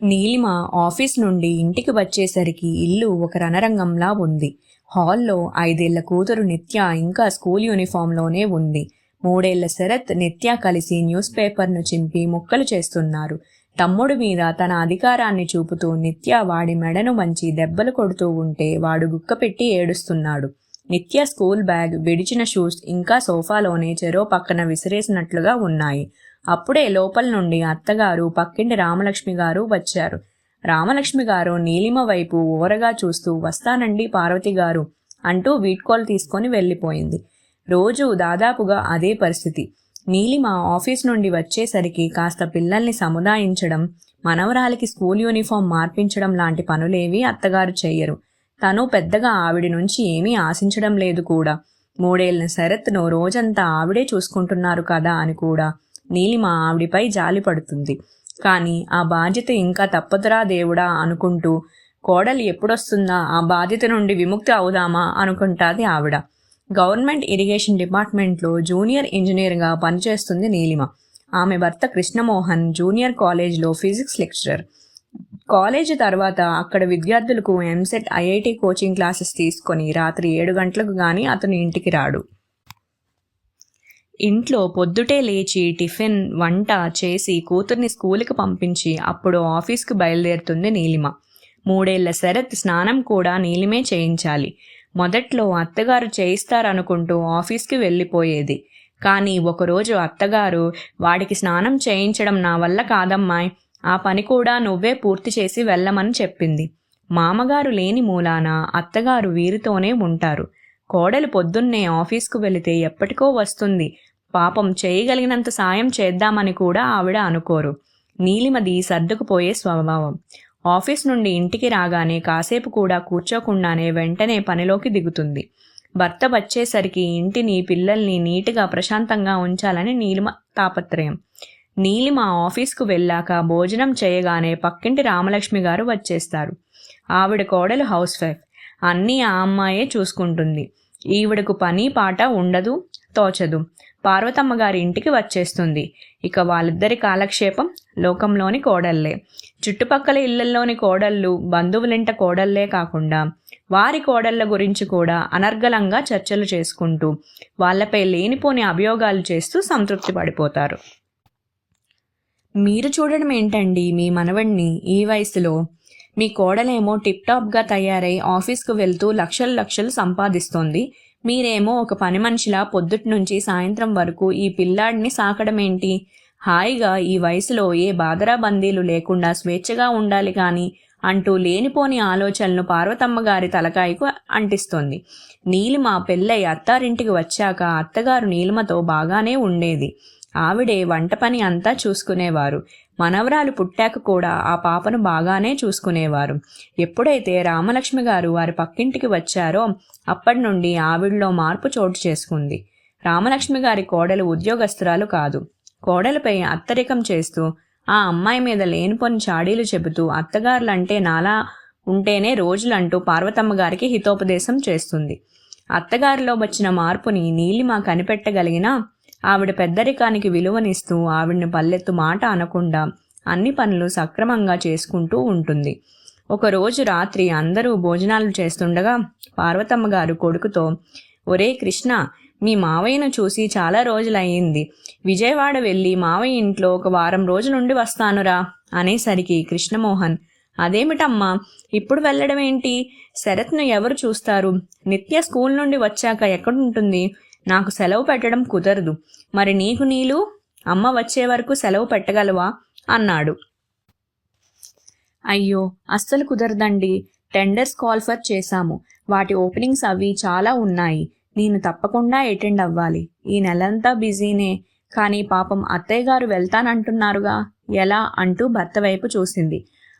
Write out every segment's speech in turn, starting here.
Neelima office నుండి ఇంటికి వచ్చేసరికి ఇల్లు ఒక రణరంగంలా ఉంది. హాల్లో 5 ఏళ్ల కూతురు నిత్య ఇంకా స్కూల్ యూనిఫామ్లోనే ఉంది. 3 ఏళ్ల శరత్, నిత్య కలిసి న్యూస్ పేపర్ను చింపి ముక్కలు చేస్తున్నారు. తమ్ముడి మీద తన అధికారాన్ని చూపుతూ నిత్య వాడి మెడను వంచి దెబ్బలు కొడుతూ ఉంటే వాడు గుక్కపెట్టి ఏడుస్తున్నాడు. నిత్య స్కూల్ బ్యాగ్, విడిచిన షూస్ ఇంకా సోఫాలోనే చెరో పక్కన విసిరేసినట్లుగా ఉన్నాయి. అప్పుడే లోపల నుండి అత్తగారు, పక్కింటి రామలక్ష్మి గారు వచ్చారు. రామలక్ష్మి గారు నీలిమ వైపు ఓరగా చూస్తూ వస్తానండి పార్వతి గారు అంటూ వీడ్కోలు తీసుకొని వెళ్ళిపోయింది. రోజు దాదాపుగా అదే పరిస్థితి. నీలిమ ఆఫీస్ నుండి వచ్చేసరికి కాస్త పిల్లల్ని సముదాయించడం, మనవరాలికి స్కూల్ యూనిఫామ్ మార్పించడం లాంటి పనులేవీ అత్తగారు చెయ్యరు. తను పెద్దగా ఆవిడి నుంచి ఏమీ ఆశించడం లేదు కూడా. 3 ఏళ్ల శరత్ను రోజంతా ఆవిడే చూసుకుంటున్నారు కదా అని కూడా నీలిమ ఆవిడిపై జాలి పడుతుంది. కానీ ఆ బాధ్యత ఇంకా తప్పదురా దేవుడా అనుకుంటూ, కోడలు ఎప్పుడొస్తుందా, ఆ బాధ్యత నుండి విముక్తి అవుదామా అనుకుంటాది ఆవిడ. గవర్నమెంట్ ఇరిగేషన్ డిపార్ట్మెంట్లో జూనియర్ ఇంజనీర్గా పనిచేస్తుంది నీలిమ. ఆమె భర్త కృష్ణమోహన్ జూనియర్ కాలేజ్లో ఫిజిక్స్ లెక్చరర్. కాలేజీ తర్వాత అక్కడ విద్యార్థులకు ఎంసెట్, ఐఐటి కోచింగ్ క్లాసెస్ తీసుకొని రాత్రి 7 గంటలకు కానీ అతను ఇంటికి రాడు. ఇంట్లో పొద్దుటే లేచి టిఫిన్, వంట చేసి కూతుర్ని స్కూల్కి పంపించి అప్పుడు ఆఫీస్కి బయలుదేరుతుంది నీలిమ. 3 ఏళ్ల శరత్ స్నానం కూడా నీలిమే చేయించాలి. మొదట్లో అత్తగారు చేయిస్తారనుకుంటూ ఆఫీస్కి వెళ్ళిపోయేది. కానీ ఒకరోజు అత్తగారు, వాడికి స్నానం చేయించడం నా వల్ల కాదమ్మాయ్, ఆ పని కూడా నువ్వే పూర్తి చేసి వెళ్ళమని చెప్పింది. మామగారు లేని మూలాన అత్తగారు వీరితోనే ఉంటారు. కోడలు పొద్దున్నే ఆఫీస్కు వెళితే ఎప్పటికో వస్తుంది, పాపం చేయగలిగినంత సాయం చేద్దామని కూడా ఆవిడ అనుకోరు. నీలిమది సర్దుకుపోయే స్వభావం. ఆఫీస్ నుండి ఇంటికి రాగానే కాసేపు కూడా కూర్చోకుండానే వెంటనే పనిలోకి దిగుతుంది. భర్త వచ్చేసరికి ఇంటిని, పిల్లల్ని నీట్గా ప్రశాంతంగా ఉంచాలని నీలిమ తాపత్రయం. నీలిమ ఆఫీస్కు వెళ్ళాక భోజనం చేయగానే పక్కింటి రామలక్ష్మి గారు వచ్చేస్తారు. ఆవిడ కోడలు హౌస్ వైఫ్. అన్నీ ఆ అమ్మాయే చూసుకుంటుంది. ఈవిడకు పని పాట ఉండదు, తోచదు. పార్వతమ్మ గారి ఇంటికి వచ్చేస్తుంది. ఇక వాళ్ళిద్దరి కాలక్షేపం లోకంలోని కోడళ్లే. చుట్టుపక్కల ఇళ్లల్లోని కోడళ్ళు, బంధువులింట కోడళ్లే కాకుండా వారి కోడళ్ల గురించి కూడా అనర్గళంగా చర్చలు చేసుకుంటూ వాళ్లపై లేనిపోని అభియోగాలు చేస్తూ సంతృప్తి పడిపోతారు. మీరు చూడడం ఏంటండి మీ మనవణ్ణి ఈ వయసులో? మీ కోడలేమో టిప్టాప్గా తయారై ఆఫీస్కు వెళ్తూ లక్షలు సంపాదిస్తోంది. మీరేమో ఒక పని మనిషిలా పొద్దుటి నుంచి సాయంత్రం వరకు ఈ పిల్లాడిని సాకడమేంటి? హాయిగా ఈ వయసులో ఏ బాదరా బందీలు లేకుండా స్వేచ్ఛగా ఉండాలి కానీ అంటూ లేనిపోని ఆలోచనలు పార్వతమ్మ గారి తలకాయకు అంటిస్తోంది. నీలిమ పెళ్ళై అత్తారింటికి వచ్చాక అత్తగారు నీలిమతో బాగానే ఉండేది. ఆవిడే వంట పని అంతా చూసుకునేవారు. మనవరాలు పుట్టాక కూడా ఆ పాపను బాగానే చూసుకునేవారు. ఎప్పుడైతే రామలక్ష్మి గారు వారి పక్కింటికి వచ్చారో అప్పటి నుండి ఆవిడలో మార్పు చోటు చేసుకుంది. రామలక్ష్మి గారి కోడలు ఉద్యోగస్తురాలు కాదు. కోడలపై అత్తరికం చేస్తూ, ఆ అమ్మాయి మీద లేనిపోని చాడీలు చెబుతూ అత్తగారులంటే నాలా ఉంటేనే రోజులంటూ పార్వతమ్మ గారికి హితోపదేశం చేస్తుంది. అత్తగారిలో వచ్చిన మార్పుని నీలిమ కనిపెట్టగలిగినా ఆవిడ పెద్దరికానికి విలువనిస్తూ ఆవిడ్ని పల్లెత్తు మాట అనకుండా అన్ని పనులు సక్రమంగా చేసుకుంటూ ఉంటుంది. ఒకరోజు రాత్రి అందరూ భోజనాలు చేస్తుండగా పార్వతమ్మ గారు కొడుకుతో, ఒరే కృష్ణ, మీ మావయ్యను చూసి చాలా రోజులయ్యింది. విజయవాడ వెళ్ళి మావయ్య ఇంట్లో ఒక వారం రోజులుండి వస్తానురా అనేసరికి కృష్ణమోహన్, అదేమిటమ్మా ఇప్పుడు వెళ్ళడం ఏంటి? శరత్ను ఎవరు చూస్తారు? నిత్య స్కూల్ నుండి వచ్చాక ఎక్కడుంటుంది? నాకు సెలవు పెట్టడం కుదరదు. మరి నీకు నీలు అమ్మ వచ్చే వరకు సెలవు పెట్టగలవా అన్నాడు. అయ్యో, అస్సలు కుదరదండి. టెండర్స్ కాల్ఫర్ చేశాము. వాటి ఓపెనింగ్స్ అవి చాలా ఉన్నాయి. నేను తప్పకుండా అటెండ్ అవ్వాలి. ఈ నెలంతా బిజీనే. కానీ పాపం అత్తయ్య గారు వెళ్తానంటున్నారుగా, ఎలా అంటూ భర్త వైపు చూసింది.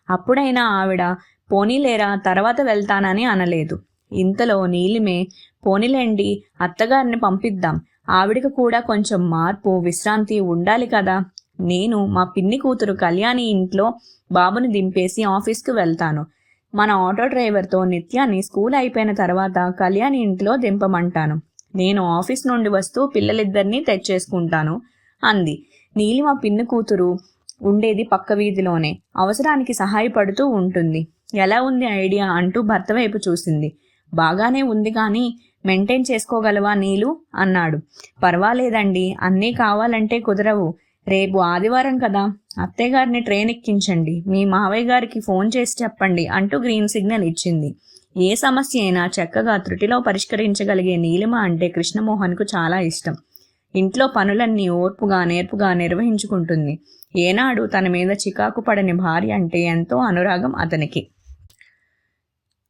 అప్పుడైనా ఆవిడ పోనీలేరా తర్వాత వెళ్తానని అనలేదు. ఇంతలో నీలిమే, పోనీలేండి, అత్తగారిని పంపిద్దాం. ఆవిడకి కూడా కొంచెం మార్పు, విశ్రాంతి ఉండాలి కదా. నేను మా పిన్ని కూతురు కళ్యాణి ఇంట్లో బాబుని దింపేసి ఆఫీస్కి వెళ్తాను. మన ఆటో డ్రైవర్తో నిత్యాన్ని స్కూల్ అయిపోయిన తర్వాత కళ్యాణి ఇంట్లో దింపమంటాను. నేను ఆఫీస్ నుండి వస్తూ పిల్లలిద్దరినీ తెచ్చేసుకుంటాను అంది. నీలిమ పిన్ని కూతురు ఉండేది పక్క వీధిలోనే. అవసరానికి సహాయపడుతూ ఉంటుంది. ఎలా ఉంది ఐడియా అంటూ భర్త వైపు చూసింది. బాగానే ఉంది కానీ మెయింటైన్ చేసుకోగలవా నీలు అన్నాడు. పర్వాలేదండి, అన్నీ కావాలంటే కుదరవు. రేపు ఆదివారం కదా, అత్తయ్య గారిని ట్రైన్ ఎక్కించండి, మీ మావయ్య గారికి ఫోన్ చేసి చెప్పండి అంటూ గ్రీన్ సిగ్నల్ ఇచ్చింది. ఏ సమస్య అయినా చక్కగా త్రుటిలో పరిష్కరించగలిగే నీలిమ అంటే కృష్ణమోహన్కు చాలా ఇష్టం. ఇంట్లో పనులన్నీ ఓర్పుగా నేర్పుగా నిర్వహించుకుంటుంది. ఏనాడు తన మీద చికాకు పడని భార్య అంటే ఎంతో అనురాగం అతనికి.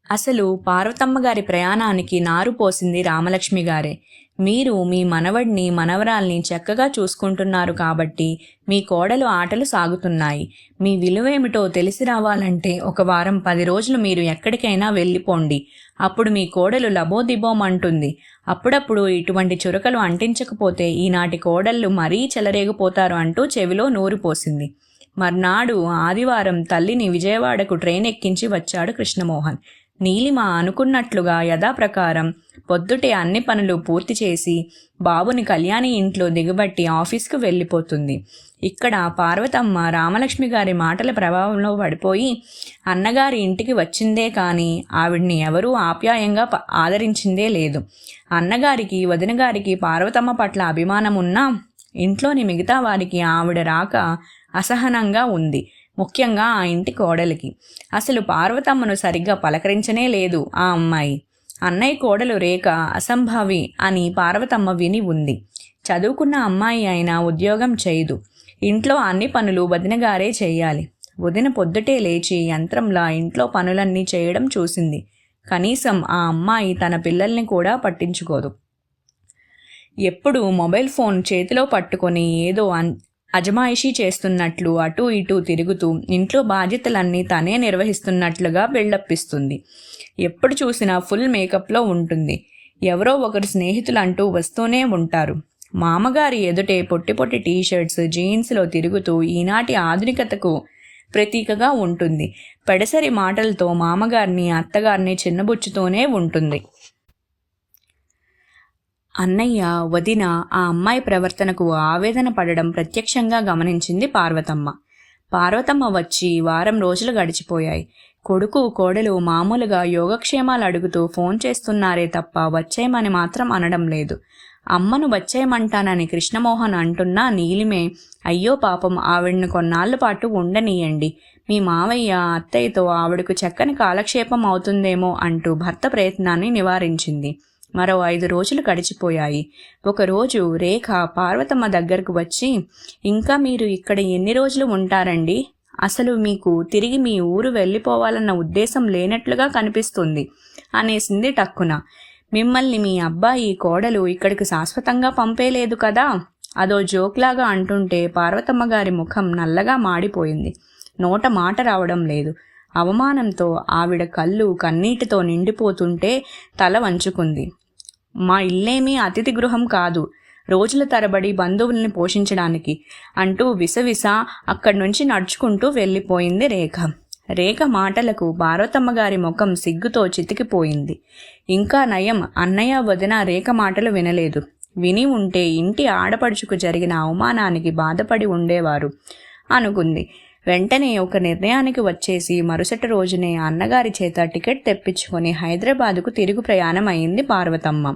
అసలు పార్వతమ్మ గారి ప్రయాణానికి నారు పోసింది రామలక్ష్మి గారే. మీరు మీ మనవడిని మనవరాల్ని చక్కగా చూసుకుంటున్నారు కాబట్టి మీ కోడలు ఆటలు సాగుతున్నాయి. మీ విలువేమిటో తెలిసి రావాలంటే 1 వారం 10 రోజులు మీరు ఎక్కడికైనా వెళ్ళిపోండి. అప్పుడు మీ కోడలు లబోదిబోమంటుంది. అప్పుడప్పుడు ఇటువంటి చురకలు అంటించకపోతే ఈనాటి కోడళ్ళు మరీ చెలరేగిపోతారు అంటూ చెవిలో నూరు పోసింది. మర్నాడు ఆదివారం తల్లిని విజయవాడకు ట్రైన్ ఎక్కించి వచ్చాడు కృష్ణమోహన్. నీలిమ అనుకున్నట్లుగా యథాప్రకారం పొద్దుటే అన్ని పనులు పూర్తి చేసి బాబుని కళ్యాణి ఇంట్లో దిగబట్టి ఆఫీస్కు వెళ్ళిపోతుంది. ఇక్కడ పార్వతమ్మ రామలక్ష్మి గారి మాటల ప్రభావంలో పడిపోయి అన్నగారి ఇంటికి వచ్చిందే కానీ ఆవిడ్ని ఎవరూ ఆప్యాయంగా ఆదరించిందే లేదు. అన్నగారికి వదినగారికి పార్వతమ్మ పట్ల అభిమానం ఉన్నా ఇంట్లోని మిగతా వారికి ఆవిడ రాక అసహనంగా ఉంది. ముఖ్యంగా ఆ ఇంటి కోడలికి. అసలు పార్వతమ్మను సరిగ్గా పలకరించనే లేదు ఆ అమ్మాయి. అన్నయ్య కోడలు రేఖ అసంభావి అని పార్వతమ్మ విని ఉంది. చదువుకున్న అమ్మాయి అయినా ఉద్యోగం చేయదు. ఇంట్లో అన్ని పనులు వదినగారే చేయాలి. వదిన పొద్దుటే లేచి యంత్రంలా ఇంట్లో పనులన్నీ చేయడం చూసింది. కనీసం ఆ అమ్మాయి తన పిల్లల్ని కూడా పట్టించుకోదు. ఎప్పుడు మొబైల్ ఫోన్ చేతిలో పట్టుకొని ఏదో అజమాయిషీ చేస్తున్నట్లు అటూ ఇటూ తిరుగుతూ ఇంట్లో బాధ్యతలన్నీ తనే నిర్వహిస్తున్నట్లుగా బిల్డప్పిస్తుంది. ఎప్పుడు చూసినా ఫుల్ మేకప్లో ఉంటుంది. ఎవరో ఒకరు స్నేహితులంటూ వస్తూనే ఉంటారు. మామగారి ఎదుటే పొట్టి పొట్టి టీషర్ట్స్ జీన్స్లో తిరుగుతూ ఈనాటి ఆధునికతకు ప్రతీకగా ఉంటుంది. పెడసరి మాటలతో మామగారిని అత్తగారిని చిన్నబుచ్చుతూనే ఉంటుంది. అన్నయ్య వదిన ఆ అమ్మాయి ప్రవర్తనకు ఆవేదన పడడం ప్రత్యక్షంగా గమనించింది పార్వతమ్మ. పార్వతమ్మ వచ్చి 1 వారం రోజులు గడిచిపోయాయి. కొడుకు కోడలు మామూలుగా యోగక్షేమాలు అడుగుతూ ఫోన్ చేస్తున్నారే తప్ప వచ్చేయమని మాత్రం అనడం లేదు. అమ్మను వచ్చేయమంటానని కృష్ణమోహన్ అంటున్నా నీలిమే అయ్యో పాపం ఆవిడను కొన్నాళ్ల పాటు ఉండనీయండి, మీ మావయ్య అత్తయ్యతో ఆవిడకు చక్కని కాలక్షేపం అవుతుందేమో అంటూ భర్త ప్రయత్నాన్ని నివారించింది. మరో 5 రోజులు గడిచిపోయాయి. ఒకరోజు రేఖ పార్వతమ్మ దగ్గరకు వచ్చి, ఇంకా మీరు ఇక్కడ ఎన్ని రోజులు ఉంటారండి? అసలు మీకు తిరిగి మీ ఊరు వెళ్ళిపోవాలన్న ఉద్దేశం లేనట్లుగా కనిపిస్తుంది అనేసింది టక్కున. మిమ్మల్ని మీ అబ్బాయి కోడలు ఇక్కడికి శాశ్వతంగా పంపేలేదు కదా? అదో జోక్లాగా అంటుంటే పార్వతమ్మ గారి ముఖం నల్లగా మాడిపోయింది. నోట మాట రావడం లేదు. అవమానంతో ఆవిడ కళ్ళు కన్నీటితో నిండిపోతుంటే తల వంచుకుంది. మా ఇల్లేమీ అతిథి గృహం కాదు, రోజుల తరబడి బంధువుల్ని పోషించడానికి అంటూ విసవిస అక్కడి నుంచి నడుచుకుంటూ వెళ్ళిపోయింది రేఖ. రేఖ మాటలకు పార్వతమ్మ గారి ముఖం సిగ్గుతో చితికిపోయింది. ఇంకా నయం అన్నయ్య వదిన రేఖ మాటలు వినలేదు. విని ఉంటే ఇంటి ఆడపడుచుకు జరిగిన అవమానానికి బాధపడి ఉండేవారు అనుకుంది. వెంటనే ఒక నిర్ణయానికి వచ్చేసి మరుసటి రోజునే అన్నగారి చేత టికెట్ తెప్పించుకొని హైదరాబాదుకు తిరుగు ప్రయాణం అయింది పార్వతమ్మ.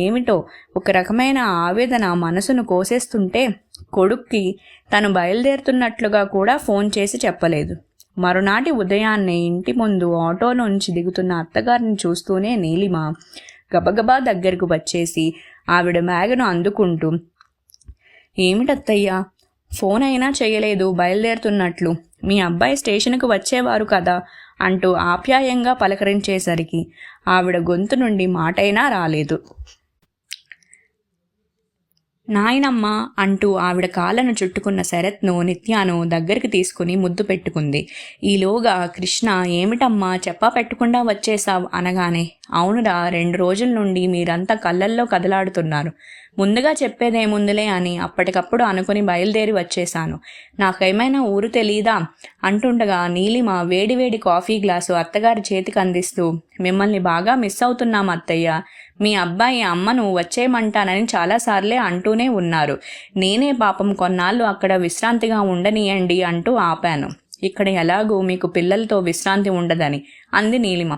ఏమిటో ఒక రకమైన ఆవేదన మనసును కోసేస్తుంటే కొడుక్కి తను బయలుదేరుతున్నట్లుగా కూడా ఫోన్ చేసి చెప్పలేదు. మరునాటి ఉదయాన్నే ఇంటి ముందు ఆటోలోంచి దిగుతున్న అత్తగారిని చూస్తూనే నీలిమ గబగబా దగ్గరకు వచ్చేసి ఆవిడ బ్యాగును అందుకుంటూ, ఏమిటత్తయ్యా, ఫోన్ అయినా చేయలేదు బయలుదేరుతున్నట్లు, మీ అబ్బాయి స్టేషన్కు వచ్చేవారు కదా అంటూ ఆప్యాయంగా పలకరించేసరికి ఆవిడ గొంతు నుండి మాటైనా రాలేదు. నాయనమ్మ అంటూ ఆవిడ కాళ్ళను చుట్టుకున్న శరత్ను నిత్యాను దగ్గరికి తీసుకుని ముద్దు పెట్టుకుంది. ఈలోగా కృష్ణ, ఏమిటమ్మా చెప్పా పెట్టకుండా వచ్చేశావు అనగానే, అవునురా, 2 రోజుల నుండి మీరంతా కళ్ళల్లో కదలాడుతున్నారు, ముందుగా చెప్పేదేముందులే అని అప్పటికప్పుడు అనుకుని బయలుదేరి వచ్చేశాను. నాకేమైనా ఊరు తెలీదా అంటుండగా నీలిమ వేడివేడి కాఫీ గ్లాసు అత్తగారి చేతికి అందిస్తూ, మిమ్మల్ని బాగా మిస్ అవుతున్నాం అత్తయ్య, మీ అబ్బాయి అమ్మను వచ్చేయమంటానని చాలాసార్లే అంటూనే ఉన్నారు. నేనే పాపం కొన్నాళ్ళు అక్కడ విశ్రాంతిగా ఉండనియండి అంటూ ఆపాను. ఇక్కడ ఎలాగూ మీకు పిల్లలతో విశ్రాంతి ఉండదని అంది నీలిమ.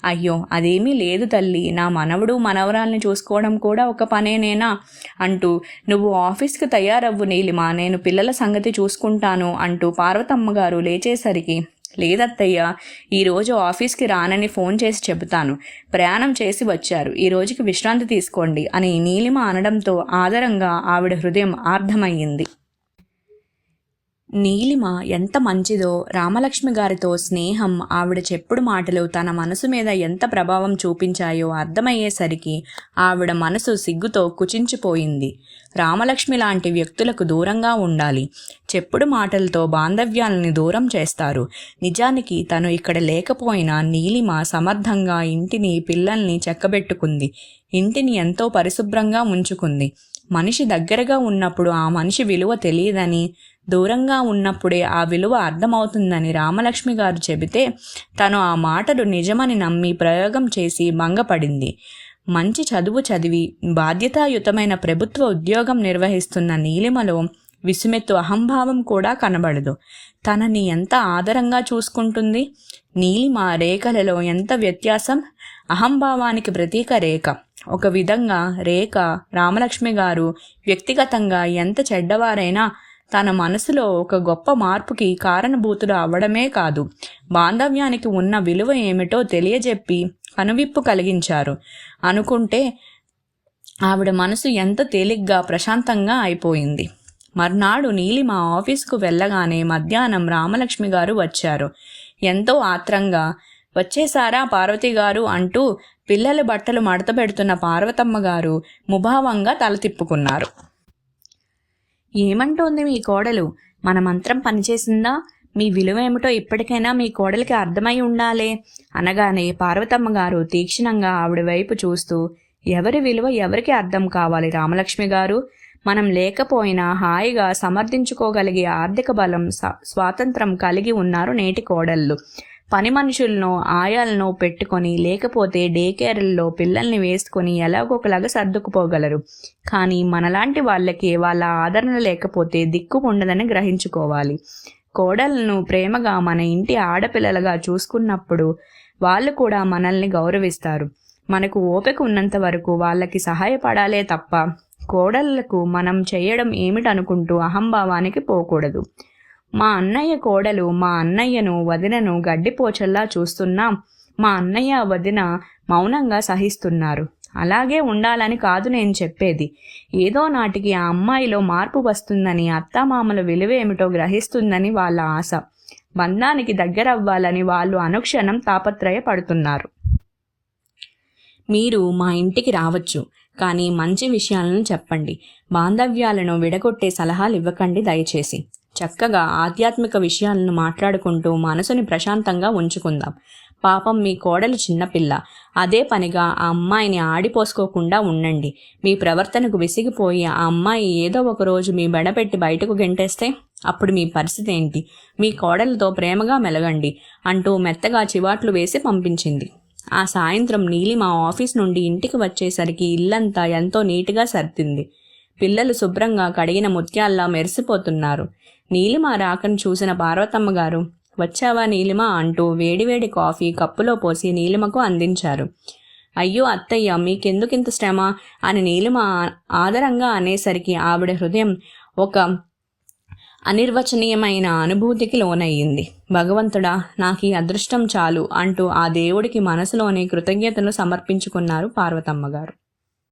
అయ్యో, అదేమీ లేదు తల్లి, నా మనవడు మనవరాల్ని చూసుకోవడం కూడా ఒక పనేనేనా అంటూ, నువ్వు ఆఫీస్కి తయారవ్వు నీలిమ, నేను పిల్లల సంగతి చూసుకుంటాను అంటూ పార్వతమ్మ గారు లేచేసరికి, లేదత్తయ్య, ఈరోజు ఆఫీస్కి రానని ఫోన్ చేసి చెబుతాను, ప్రయాణం చేసి వచ్చారు, ఈ రోజుకి విశ్రాంతి తీసుకోండి అని నీలిమ అనడంతో ఆదరంగా ఆవిడ హృదయం ఆర్ధమయ్యింది. నీలిమ ఎంత మంచిదో, రామలక్ష్మి గారితో స్నేహం, ఆవిడ చెప్పుడు మాటలు తన మనసు మీద ఎంత ప్రభావం చూపించాయో అర్థమయ్యేసరికి ఆవిడ మనసు సిగ్గుతో కుచించిపోయింది. రామలక్ష్మి లాంటి వ్యక్తులకు దూరంగా ఉండాలి. చెప్పుడు మాటలతో బాంధవ్యాలని దూరం చేస్తారు. నిజానికి తను ఇక్కడ లేకపోయినా నీలిమ సమర్థంగా ఇంటిని, పిల్లల్ని చక్కబెట్టుకుంది. ఇంటిని ఎంతో పరిశుభ్రంగా ఉంచుకుంది. మనిషి దగ్గరగా ఉన్నప్పుడు ఆ మనిషి విలువ తెలియదని, దూరంగా ఉన్నప్పుడే ఆ విలువ అర్థమవుతుందని రామలక్ష్మి గారు చెబితే తను ఆ మాటలు నిజమని నమ్మి ప్రయోగం చేసి భంగపడింది. మంచి చదువు చదివి బాధ్యతాయుతమైన ప్రభుత్వ ఉద్యోగం నిర్వహిస్తున్న నీలిమలో విసుమెత్తు అహంభావం కూడా కనబడదు. తనని ఎంత ఆదరంగా చూసుకుంటుంది. నీలిమ రేఖలలో ఎంత వ్యత్యాసం! అహంభావానికి ప్రతీక రేఖ. ఒక విధంగా రేఖ రామలక్ష్మి గారు వ్యక్తిగతంగా ఎంత చెడ్డవారైనా తన మనసులో ఒక గొప్ప మార్పుకి కారణభూతులు అవ్వడమే కాదు, బాంధవ్యానికి ఉన్న విలువ ఏమిటో తెలియజెప్పి కనువిప్పు కలిగించారు. అనుకుంటే ఆవిడ మనసు ఎంత తేలిగ్గా ప్రశాంతంగా అయిపోయింది. మర్నాడు నీలిమ ఆఫీసుకు వెళ్ళగానే మధ్యాహ్నం రామలక్ష్మి గారు వచ్చారు. ఎంతో ఆత్రంగా, వచ్చేసారా పార్వతి గారు అంటూ పిల్లల బట్టలు మడత పెడుతున్న పార్వతమ్మ గారు ముభావంగా తల తిప్పుకున్నారు. ఏమంటోంది మీ కోడలు? మన మంత్రం పనిచేసిందా? మీ విలువ ఏమిటో ఇప్పటికైనా మీ కోడలికి అర్థమై ఉండాలే అనగానే పార్వతమ్మ గారు తీక్షణంగా ఆవిడ వైపు చూస్తూ, ఎవరి విలువ ఎవరికి అర్థం కావాలి రామలక్ష్మి గారు? మనం లేకపోయినా హాయిగా సమర్థించుకోగలిగే ఆర్థిక బలం, స్వాతంత్రం కలిగి ఉన్నారు నేటి కోడళ్ళు. పని మనుషులను, ఆయాలను పెట్టుకొని, లేకపోతే డే కేర్లలో పిల్లల్ని వేసుకొని ఎలాగోకలాగా సర్దుకుపోగలరు. కానీ మనలాంటి వాళ్ళకి వాళ్ళ ఆదరణ లేకపోతే దిక్కు ఉండదని గ్రహించుకోవాలి. కోడలను ప్రేమగా మన ఇంటి ఆడపిల్లలుగా చూసుకున్నప్పుడు వాళ్ళు కూడా మనల్ని గౌరవిస్తారు. మనకు ఓపిక ఉన్నంత వరకు వాళ్ళకి సహాయపడాలే తప్ప కోడళ్లకు మనం చేయడం ఏమిటనుకుంటూ అహంభావానికి పోకూడదు. మా అన్నయ్య కోడలు మా అన్నయ్యను, వదినను గడ్డిపోచల్లా చూస్తున్నా మా అన్నయ్య, వదిన మౌనంగా సహిస్తున్నారు. అలాగే ఉండాలని కాదు నేను చెప్పేది. ఏదో నాటికి ఆ అమ్మాయిలో మార్పు వస్తుందని, అత్తామామల విలువేమిటో గ్రహిస్తుందని వాళ్ళ ఆశ. బంధానికి దగ్గరవ్వాలని వాళ్ళు అనుక్షణం తాపత్రయపడుతున్నారు. మీరు మా ఇంటికి రావచ్చు, కానీ మంచి విషయాలను చెప్పండి. బాంధవ్యాలను విడగొట్టే సలహాలు ఇవ్వకండి దయచేసి. చక్కగా ఆధ్యాత్మిక విషయాలను మాట్లాడుకుంటూ మనసుని ప్రశాంతంగా ఉంచుకుందాం. పాపం మీ కోడలు చిన్నపిల్ల, అదే పనిగా ఆ అమ్మాయిని ఆడిపోసుకోకుండా ఉండండి. మీ ప్రవర్తనకు విసిగిపోయి ఆ అమ్మాయి ఏదో ఒక రోజు మీ బెడపెట్టి బయటకు గెంటేస్తే అప్పుడు మీ పరిస్థితి ఏంటి? మీ కోడలతో ప్రేమగా మెలగండి అంటూ మెత్తగా చివాట్లు వేసి పంపించింది. ఆ సాయంత్రం నీలిమ ఆఫీస్ నుండి ఇంటికి వచ్చేసరికి ఇల్లంతా ఎంతో నీట్గా సర్దింది. పిల్లలు శుభ్రంగా కడిగిన ముత్యాల్లా మెరిసిపోతున్నారు. నీలిమ రాకను చూసిన పార్వతమ్మ గారు, వచ్చావా నీలిమ అంటూ వేడివేడి కాఫీ కప్పులో పోసి నీలిమకు అందించారు. అయ్యో అత్తయ్య, మీకెందుకింత శ్రమ అని నీలిమ ఆదరంగా అనేసరికి ఆవిడ హృదయం ఒక అనిర్వచనీయమైన అనుభూతికి లోనయ్యింది. భగవంతుడా, నాకు ఈ అదృష్టం చాలు అంటూ ఆ దేవుడికి మనసులోని కృతజ్ఞతను సమర్పించుకున్నారు పార్వతమ్మ గారు.